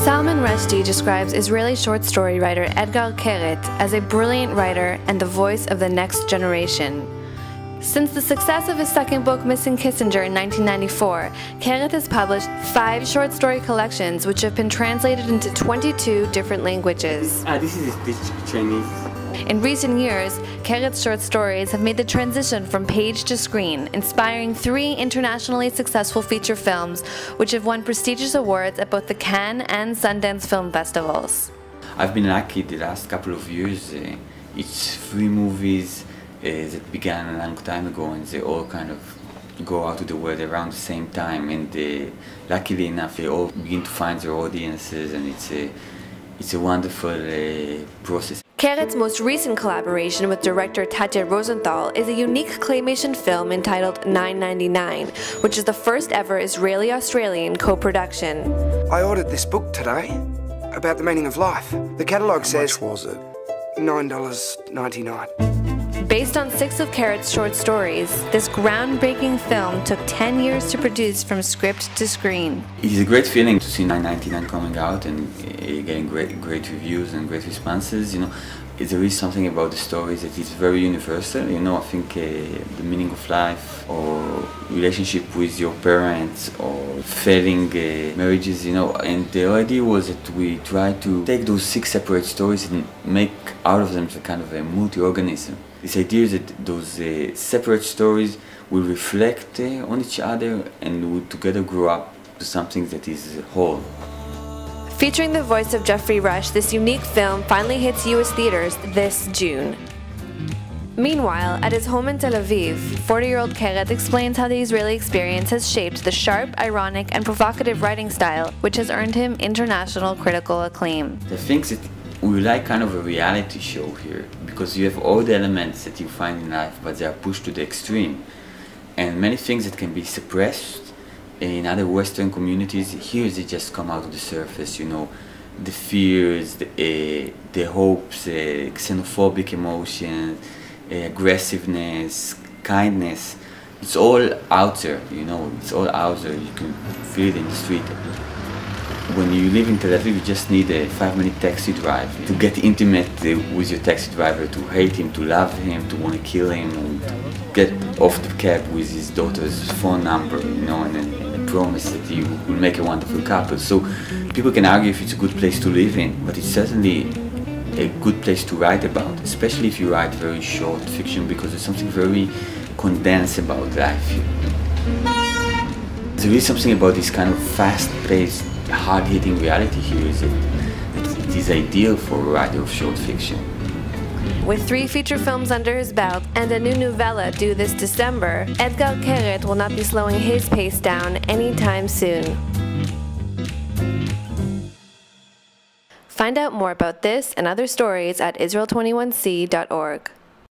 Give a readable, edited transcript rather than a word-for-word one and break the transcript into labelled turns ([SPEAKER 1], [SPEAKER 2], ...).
[SPEAKER 1] Salman Rushdie describes Israeli short story writer Etgar Keret as a brilliant writer and the voice of the next generation. Since the success of his second book, Missing Kissinger, in 1994, Keret has published 5 short story collections which have been translated into 22 different languages.
[SPEAKER 2] This is Chinese.
[SPEAKER 1] In recent years, Keret's short stories have made the transition from page to screen, inspiring 3 internationally successful feature films which have won prestigious awards at both the Cannes and Sundance film festivals.
[SPEAKER 2] I've been lucky the last couple of years. It's 3 movies that began a long time ago, and they all kind of go out to the world around the same time, and luckily enough they all begin to find their audiences, and it's a wonderful process.
[SPEAKER 1] Keret's most recent collaboration with director Tatya Rosenthal is a unique claymation film entitled 999, which is the first ever Israeli-Australian co-production.
[SPEAKER 3] I ordered this book today about the meaning of life. The catalogue says...
[SPEAKER 4] How much was it?
[SPEAKER 3] $9.99.
[SPEAKER 1] Based on 6 of Keret's short stories, this groundbreaking film took 10 years to produce from script to screen.
[SPEAKER 2] It's a great feeling to see 999 coming out and getting great reviews and great responses. You know, there is something about the stories that is very universal. You know, I think the meaning of life, or relationship with your parents, or failing marriages, you know, and the idea was that we try to take those 6 separate stories and make out of them a kind of a multi-organism. This idea is that those separate stories will reflect on each other and will together grow up to something that is whole.
[SPEAKER 1] Featuring the voice of Jeffrey Rush, this unique film finally hits US theaters this June. Meanwhile, at his home in Tel Aviv, 40-year-old Keret explains how the Israeli experience has shaped the sharp, ironic, and provocative writing style, which has earned him international critical acclaim.
[SPEAKER 2] I think that we like kind of a reality show here, because you have all the elements that you find in life, but they are pushed to the extreme. And many things that can be suppressed in other Western communities, here they just come out of the surface, you know, the fears, the hopes, xenophobic emotions, aggressiveness, kindness. It's all out there, you know, it's all out there, you can feel it in the street. When you live in Tel Aviv, you just need a 5-minute taxi drive to get intimate with your taxi driver, to hate him, to love him, to want to kill him, and get off the cab with his daughter's phone number, you know, and a promise that you will make a wonderful couple. So people can argue if it's a good place to live in, but it's certainly a good place to write about, especially if you write very short fiction, because there's something very condensed about life. There is something about this kind of fast-paced, hard-hitting reality here that it is ideal for a writer of short fiction.
[SPEAKER 1] With 3 feature films under his belt and a new novella due this December, Etgar Keret will not be slowing his pace down anytime soon. Find out more about this and other stories at Israel21c.org.